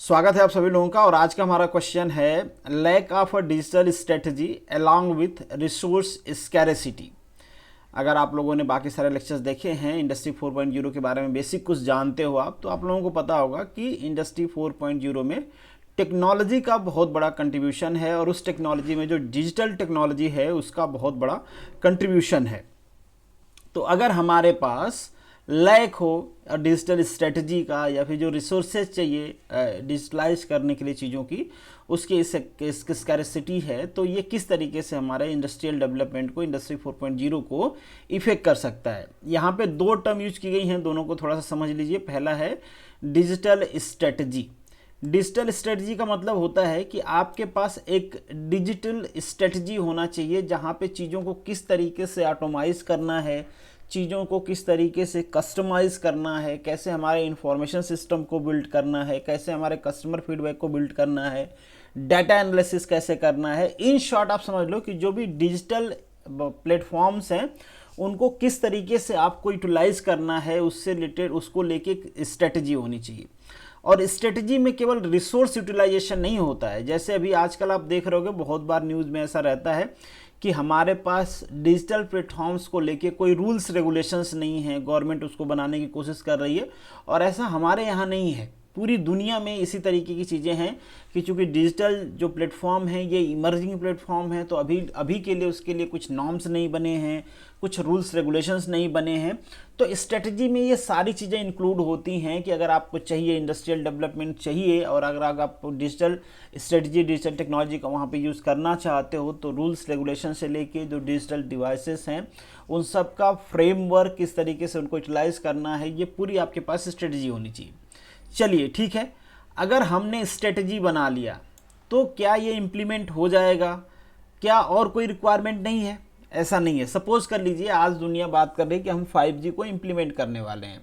स्वागत है आप सभी लोगों का। और आज का हमारा क्वेश्चन है lack of a digital strategy along with resource scarcity. अगर आप लोगों ने बाकी सारे लेक्चर्स देखे हैं इंडस्ट्री 4.0 के बारे में, बेसिक कुछ जानते हो आप, तो आप लोगों को पता होगा कि इंडस्ट्री 4.0 में टेक्नोलॉजी का बहुत बड़ा कंट्रीब्यूशन है और उस टेक्नोलॉजी में जो डिजिटल टेक्नोलॉजी है उसका बहुत बड़ा कंट्रीब्यूशन है। तो अगर हमारे पास लैक हो डिजिटल स्ट्रेटजी का या फिर जो रिसोर्सेज चाहिए डिजिटलाइज करने के लिए चीज़ों की, उसकी स्कैरेसिटी है, तो ये किस तरीके से हमारे इंडस्ट्रियल डेवलपमेंट को, इंडस्ट्री 4.0 को इफेक्ट कर सकता है। यहाँ पे दो टर्म यूज की गई हैं, दोनों को थोड़ा सा समझ लीजिए। पहला है डिजिटल स्ट्रेटजी। डिजिटल स्ट्रेटजी का मतलब होता है कि आपके पास एक डिजिटल स्ट्रेटजी होना चाहिए जहाँ पे चीज़ों को किस तरीके से ऑटोमाइज करना है, चीज़ों को किस तरीके से कस्टमाइज़ करना है, कैसे हमारे इंफॉर्मेशन सिस्टम को बिल्ड करना है, कैसे हमारे कस्टमर फीडबैक को बिल्ड करना है, डाटा एनालिसिस कैसे करना है। इन शॉर्ट आप समझ लो कि जो भी डिजिटल प्लेटफॉर्म्स हैं उनको किस तरीके से आपको यूटिलाइज करना है, उससे रिलेटेड उसको लेके एक स्ट्रेटजी होनी चाहिए। और स्ट्रेटजी में केवल रिसोर्स यूटिलाइजेशन नहीं होता है। जैसे अभी आजकल आप देख रहे होगे बहुत बार न्यूज़ में ऐसा रहता है कि हमारे पास डिजिटल प्लेटफॉर्म्स को लेके कोई रूल्स रेगुलेशंस नहीं है, गवर्नमेंट उसको बनाने की कोशिश कर रही है, और ऐसा हमारे यहाँ नहीं है। पूरी दुनिया में इसी तरीके की चीज़ें हैं कि चूँकि डिजिटल जो प्लेटफॉर्म है ये इमर्जिंग प्लेटफॉर्म है, तो अभी के लिए उसके लिए कुछ नॉर्म्स नहीं बने हैं, कुछ रूल्स रेगुलेशंस नहीं बने हैं। तो स्ट्रेटजी में ये सारी चीज़ें इंक्लूड होती हैं कि अगर आपको चाहिए इंडस्ट्रियल डेवलपमेंट चाहिए और अगर आप डिजिटल स्ट्रेटजी, डिजिटल टेक्नोलॉजी का वहाँ पे यूज़ करना चाहते हो, तो रूल्स रेगुलेशन से लेके जो डिजिटल डिवाइसेस हैं उन सब का फ्रेमवर्क किस तरीके से उनको यूटिलाइज करना है, ये पूरी आपके पास स्ट्रेटजी होनी चाहिए। चलिए ठीक है, अगर हमने स्ट्रेटजी बना लिया तो क्या ये इम्प्लीमेंट हो जाएगा? क्या और कोई रिक्वायरमेंट नहीं है? ऐसा नहीं है। सपोज कर लीजिए आज दुनिया बात कर रही है कि हम 5G को इम्प्लीमेंट करने वाले हैं,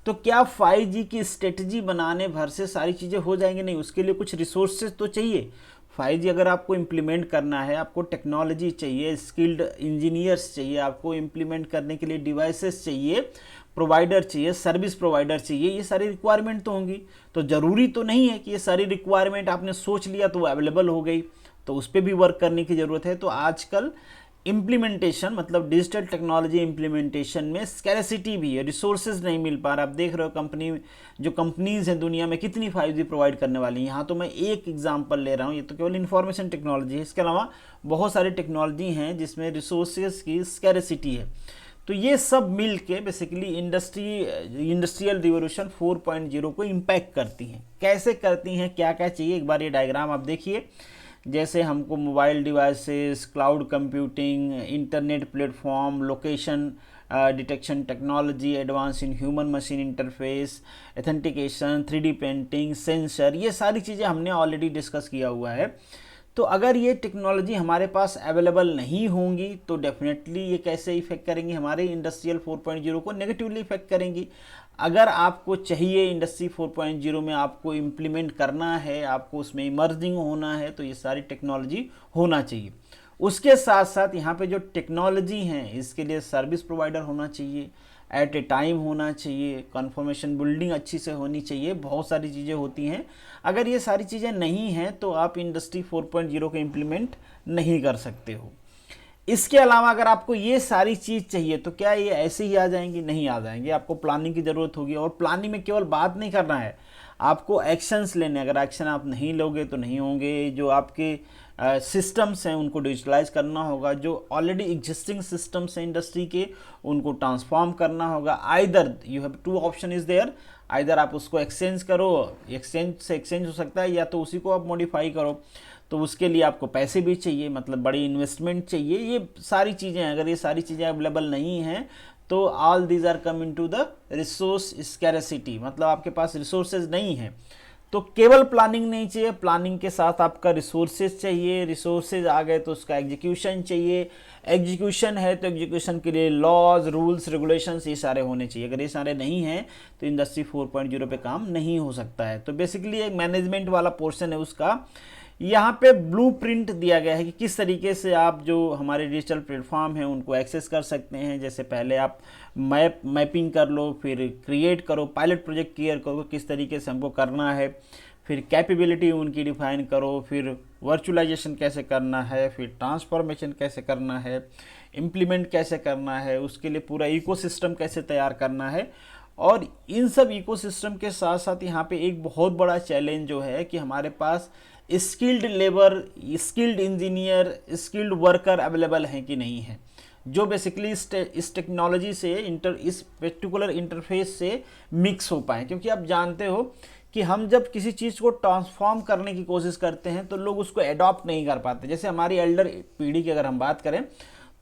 तो क्या 5G की स्ट्रेटजी बनाने भर से सारी चीज़ें हो जाएंगी? नहीं, उसके लिए कुछ रिसोर्सेज तो चाहिए। 5G अगर आपको इम्प्लीमेंट करना है, आपको टेक्नोलॉजी चाहिए, स्किल्ड इंजीनियर्स चाहिए, आपको इम्प्लीमेंट करने के लिए डिवाइसेस चाहिए, प्रोवाइडर चाहिए, सर्विस प्रोवाइडर चाहिए, ये सारी रिक्वायरमेंट तो होंगी। तो ज़रूरी तो नहीं है कि ये सारी रिक्वायरमेंट आपने सोच लिया तो वो अवेलेबल हो गई, तो उस पर भी वर्क करने की ज़रूरत है। तो आजकल इम्प्लीमेंटेशन मतलब डिजिटल टेक्नोलॉजी इम्प्लीमेंटेशन में स्कैरेसिटी भी है, रिसोर्सेज नहीं मिल पा रहा। आप देख रहे हो जो कंपनीज़ हैं दुनिया में कितनी 5G प्रोवाइड करने वाली हैं। यहाँ तो मैं एक एग्जांपल ले रहा हूँ, ये तो केवल इंफॉर्मेशन टेक्नोलॉजी है, इसके अलावा बहुत सारी टेक्नोलॉजी हैं जिसमें रिसोर्सेज की स्कैरेसिटी है। तो ये सब मिल के बेसिकली इंडस्ट्रियल रिवोल्यूशन 4.0 को इम्पैक्ट करती हैं। कैसे करती हैं, क्या क्या चाहिए, एक बार ये डायग्राम आप देखिए। जैसे हमको mobile devices, cloud computing, internet platform, location detection technology, advance in human machine interface, authentication, 3D printing, sensor, ये सारी चीज़ें हमने ऑलरेडी डिस्कस किया हुआ है। तो अगर ये टेक्नोलॉजी हमारे पास अवेलेबल नहीं होंगी तो डेफिनेटली ये कैसे इफेक्ट करेंगी? हमारे इंडस्ट्रियल 4.0 को नेगेटिवली इफेक्ट करेंगी। अगर आपको चाहिए इंडस्ट्री 4.0 में आपको इम्प्लीमेंट करना है, आपको उसमें इमर्जिंग होना है, तो ये सारी टेक्नोलॉजी होना चाहिए। उसके साथ साथ यहाँ पे जो टेक्नोलॉजी हैं इसके लिए सर्विस प्रोवाइडर होना चाहिए, एट ए टाइम होना चाहिए, कन्फर्मेशन बिल्डिंग अच्छी से होनी चाहिए, बहुत सारी चीज़ें होती हैं। अगर ये सारी चीज़ें नहीं हैं तो आप इंडस्ट्री 4.0 को इम्प्लीमेंट नहीं कर सकते हो। इसके अलावा अगर आपको ये सारी चीज़ चाहिए तो क्या ये ऐसे ही आ जाएंगी? नहीं आ जाएंगे, आपको प्लानिंग की ज़रूरत होगी। और प्लानिंग में केवल बात नहीं करना है, आपको एक्शंस लेने, अगर एक्शन आप नहीं लोगे तो नहीं होंगे। जो आपके सिस्टम्स हैं उनको डिजिटलाइज करना होगा, जो ऑलरेडी एग्जिस्टिंग सिस्टम्स हैं इंडस्ट्री के उनको ट्रांसफॉर्म करना होगा। Either you have two option is there, either आप उसको एक्सचेंज करो, एक्सचेंज से एक्सचेंज हो सकता है, या तो उसी को आप मॉडिफाई करो। तो उसके लिए आपको पैसे भी चाहिए, मतलब बड़ी इन्वेस्टमेंट चाहिए। ये सारी चीज़ें, अगर ये सारी चीज़ें अवेलेबल नहीं हैं तो all these are come into the resource scarcity, मतलब आपके पास रिसोर्सेज नहीं है। तो केवल प्लानिंग नहीं चाहिए, प्लानिंग के साथ आपका रिसोर्सेज चाहिए, रिसोर्सेज आ गए तो उसका एग्जीक्यूशन चाहिए, एग्जीक्यूशन है तो एग्जीक्यूशन के लिए लॉज, रूल्स, रेगुलेशंस, ये सारे होने चाहिए। अगर ये सारे नहीं हैं तो इंडस्ट्री 4.0 पे काम नहीं हो सकता है। तो बेसिकली एक मैनेजमेंट वाला पोर्शन है उसका। यहाँ पे ब्लूप्रिंट दिया गया है कि किस तरीके से आप जो हमारे डिजिटल प्लेटफॉर्म हैं उनको एक्सेस कर सकते हैं। जैसे पहले आप मैपिंग कर लो, फिर क्रिएट करो, पायलट प्रोजेक्ट क्लियर करो किस तरीके से हमको करना है, फिर कैपेबिलिटी उनकी डिफाइन करो, फिर वर्चुअलाइजेशन कैसे करना है, फिर ट्रांसफॉर्मेशन कैसे करना है, इम्प्लीमेंट कैसे करना है, उसके लिए पूरा इकोसिस्टम कैसे तैयार करना है। और इन सब इकोसिस्टम के साथ साथ यहाँ पे एक बहुत बड़ा चैलेंज जो है कि हमारे पास skilled labour, skilled engineer, skilled worker available हैं कि नहीं है, जो बेसिकली इस टेक्नोलॉजी से इस पर्टिकुलर इंटरफेस से मिक्स हो पाए। क्योंकि आप जानते हो कि हम जब किसी चीज़ को ट्रांसफॉर्म करने की कोशिश करते हैं तो लोग उसको एडॉप्ट नहीं कर पाते। जैसे हमारी एल्डर पीढ़ी की अगर हम बात करें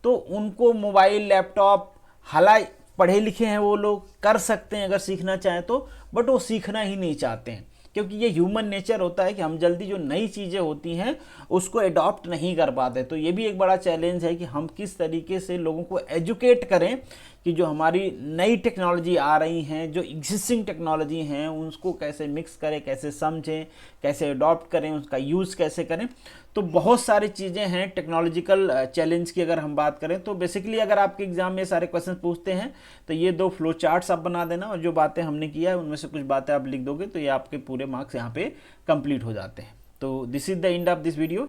तो उनको मोबाइल, लैपटॉप, हालांकि पढ़े लिखे हैं वो लोग, कर सकते हैं अगर सीखना चाहें तो, बट वो सीखना ही नहीं चाहते हैं। क्योंकि ये ह्यूमन नेचर होता है कि हम जल्दी जो नई चीज़ें होती हैं उसको एडॉप्ट नहीं कर पाते। तो ये भी एक बड़ा चैलेंज है कि हम किस तरीके से लोगों को एजुकेट करें कि जो हमारी नई टेक्नोलॉजी आ रही हैं, जो एग्जिस्टिंग टेक्नोलॉजी हैं, उसको कैसे मिक्स करें, कैसे समझें, कैसे अडॉप्ट करें, उसका यूज़ कैसे करें। तो बहुत सारी चीज़ें हैं टेक्नोलॉजिकल चैलेंज की अगर हम बात करें तो। बेसिकली अगर आपके एग्जाम में सारे क्वेश्चन पूछते हैं तो ये 2 फ्लो चार्ट्स आप बना देना, और जो बातें हमने किया है उनमें से कुछ बातें आप लिख दोगे तो ये आपके पूरे मार्क्स यहाँ पे कंप्लीट हो जाते हैं। तो this is the end of this video.